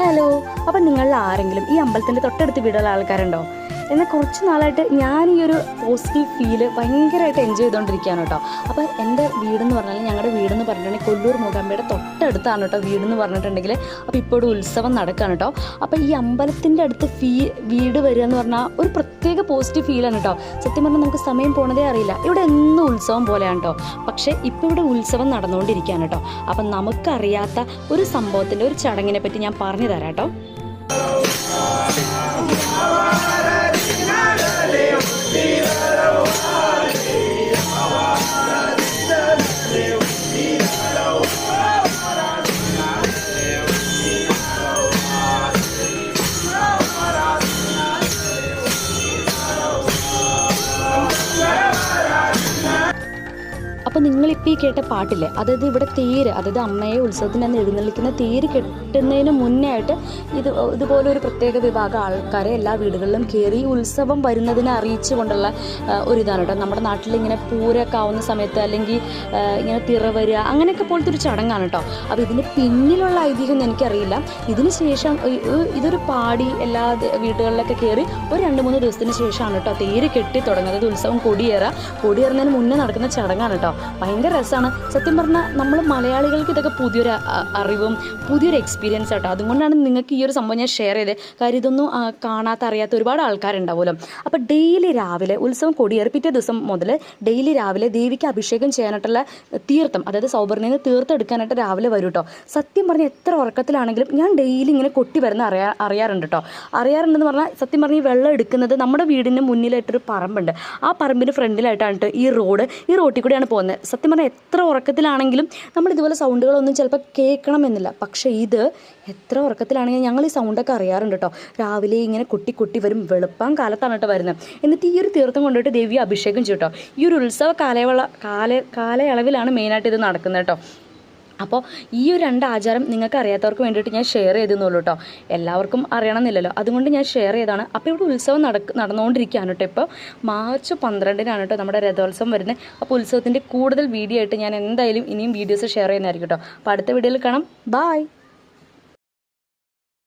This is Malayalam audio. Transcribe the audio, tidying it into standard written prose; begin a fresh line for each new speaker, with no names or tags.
ഹലോ. അപ്പം നിങ്ങളിൽ ആരെങ്കിലും ഈ അമ്പലത്തിൻ്റെ തൊട്ടടുത്ത് വീടുള്ള ആൾക്കാരുണ്ടോ? എന്നാൽ കുറച്ച് നാളായിട്ട് ഞാൻ ഈ ഒരു പോസിറ്റീവ് ഫീല് ഭയങ്കരമായിട്ട് എൻജോയ് ചെയ്തുകൊണ്ടിരിക്കുകയാണ് കേട്ടോ. അപ്പോൾ എൻ്റെ വീടെന്ന് പറഞ്ഞാൽ ഞങ്ങളുടെ വീടെന്ന് പറഞ്ഞിട്ടുണ്ടെങ്കിൽ കൊല്ലൂർ മൂകാംബിയുടെ തൊട്ടടുത്താണ് കേട്ടോ വീടെന്ന് പറഞ്ഞിട്ടുണ്ടെങ്കിൽ. അപ്പോൾ ഇപ്പോൾ ഒരു ഉത്സവം നടക്കുകയാണ് കേട്ടോ. അപ്പോൾ ഈ അമ്പലത്തിൻ്റെ അടുത്ത് വീട് വരിക എന്ന് പറഞ്ഞാൽ ഒരു പ്രത്യേക പോസിറ്റീവ് ഫീലാണ് കേട്ടോ. സത്യം പറഞ്ഞാൽ നമുക്ക് സമയം പോണതേ അറിയില്ല. ഇവിടെ എന്നും ഉത്സവം പോലെയാണ് കേട്ടോ. പക്ഷേ ഇപ്പോൾ ഇവിടെ ഉത്സവം നടന്നുകൊണ്ടിരിക്കുകയാണ് കേട്ടോ. അപ്പം നമുക്കറിയാത്ത ഒരു സംഭവത്തിൻ്റെ ഒരു ചടങ്ങിനെ പറ്റി ഞാൻ പറഞ്ഞു തരാം കേട്ടോ. അപ്പോൾ നിങ്ങളിപ്പോൾ ഈ കേട്ട പാട്ടില്ലേ, അതായത് ഇവിടെ തേര്, അതായത് അമ്മയെ ഉത്സവത്തിന് അന്ന് എഴുന്നള്ളിക്കുന്ന തേര് കെട്ടുന്നതിന് മുന്നേ ആയിട്ട് ഇതുപോലെ ഒരു പ്രത്യേക വിഭാഗം ആൾക്കാരെ എല്ലാ വീടുകളിലും കയറി ഉത്സവം വരുന്നതിനെ അറിയിച്ചു കൊണ്ടുള്ള ഒരിതാണ് കേട്ടോ. നമ്മുടെ നാട്ടിൽ ഇങ്ങനെ പൂരമൊക്കെ ആവുന്ന സമയത്ത് അല്ലെങ്കിൽ ഇങ്ങനെ തിറ വരിക അങ്ങനെയൊക്കെ പോലത്തെ ഒരു ചടങ്ങാണ് കേട്ടോ. അപ്പോൾ ഇതിന് പിന്നിലുള്ള ഐതിഹ്യം എനിക്കറിയില്ല. ഇതിന് ശേഷം ഇതൊരു പാടി എല്ലാ വീടുകളിലൊക്കെ കയറി ഒരു 2-3 ദിവസത്തിന് ശേഷമാണ് കേട്ടോ തേര് കെട്ടി തുടങ്ങുന്നത്. ഉത്സവം കൊടിയേറുന്നതിന് മുന്നേ നടക്കുന്ന ചടങ്ങാണ് കേട്ടോ. ഭയങ്കര രസമാണ് സത്യം പറഞ്ഞാൽ. നമ്മൾ മലയാളികൾക്ക് ഇതൊക്കെ പുതിയൊരു അറിവും പുതിയൊരു എക്സ്പീരിയൻസ് ആട്ടോ. അതുകൊണ്ടാണ് നിങ്ങൾക്ക് ഈ ഒരു സംഭവം ഞാൻ ഷെയർ ചെയ്തത്. കാര്യം ഇതൊന്നും കാണാത്ത അറിയാത്ത ഒരുപാട് ആൾക്കാരുണ്ടാവുമല്ലോ. അപ്പോൾ ഡെയിലി രാവിലെ ഉത്സവം കൊടിയേറി പിറ്റേ ദിവസം മുതൽ ഡെയിലി രാവിലെ ദേവിക്ക് അഭിഷേകം ചെയ്യാനായിട്ടുള്ള തീർത്ഥം, അതായത് സൗബർണിൽ നിന്ന് തീർത്ഥം എടുക്കാനായിട്ട് രാവിലെ വരും കേട്ടോ. സത്യം പറഞ്ഞാൽ എത്ര ഉറക്കത്തിലാണെങ്കിലും ഞാൻ ഡെയിലി ഇങ്ങനെ കൊട്ടി വരുന്ന അറിയാറുണ്ട് കേട്ടോ. അറിയാറുണ്ടെന്ന് പറഞ്ഞാൽ സത്യം പറഞ്ഞാൽ ഈ വെള്ളം എടുക്കുന്നത് നമ്മുടെ വീടിന് മുന്നിലായിട്ടൊരു പറമ്പുണ്ട്. ആ പറമ്പിന് ഫ്രണ്ടിലായിട്ടാണ് ഈ റോട്ടിൽ കൂടെയാണ് പോകുന്നത്. സത്യം പറഞ്ഞാൽ എത്ര ഉറക്കത്തിലാണെങ്കിലും നമ്മൾ ഇതുപോലെ സൗണ്ടുകളൊന്നും ചിലപ്പോൾ കേൾക്കണമെന്നില്ല. പക്ഷേ ഇത് എത്ര ഉറക്കത്തിലാണെങ്കിലും ഞങ്ങൾ ഈ സൗണ്ടൊക്കെ അറിയാറുണ്ട് കേട്ടോ. രാവിലെ ഇങ്ങനെ കൊട്ടി വരും. വെളുപ്പാൻ കാലത്താണ് കേട്ടോ വരുന്നത്. എന്നിട്ട് ഈ ഒരു തീർത്ഥം കൊണ്ടുപോയിട്ട് ദേവി അഭിഷേകം ചെയ്യും കേട്ടോ. ഈ ഒരു ഉത്സവ കാലയളവിലാണ് മെയിനായിട്ട് ഇത് നടക്കുന്നത് കേട്ടോ. അപ്പോൾ ഈ ഒരു 2 ആചാരം നിങ്ങൾക്ക് അറിയാത്തവർക്ക് വേണ്ടിയിട്ട് ഞാൻ ഷെയർ ചെയ്തെന്നുള്ളൂ കേട്ടോ. എല്ലാവർക്കും അറിയണമെന്നില്ലല്ലോ, അതുകൊണ്ട് ഞാൻ ഷെയർ ചെയ്തതാണ്. അപ്പോൾ ഇവിടെ ഉത്സവം നടന്നുകൊണ്ടിരിക്കുകയാണ് കേട്ടോ. ഇപ്പോൾ മാർച്ച് 12-നാണ് കേട്ടോ നമ്മുടെ രഥോത്സവം വരുന്നത്. അപ്പോൾ ഉത്സവത്തിൻ്റെ കൂടുതൽ വീഡിയോ ആയിട്ട് ഞാൻ എന്തായാലും ഇനിയും വീഡിയോസ് ഷെയർ ചെയ്യുന്നതായിരിക്കും കേട്ടോ. അപ്പോൾ അടുത്ത വീഡിയോയിൽ കാണാം. ബായ്.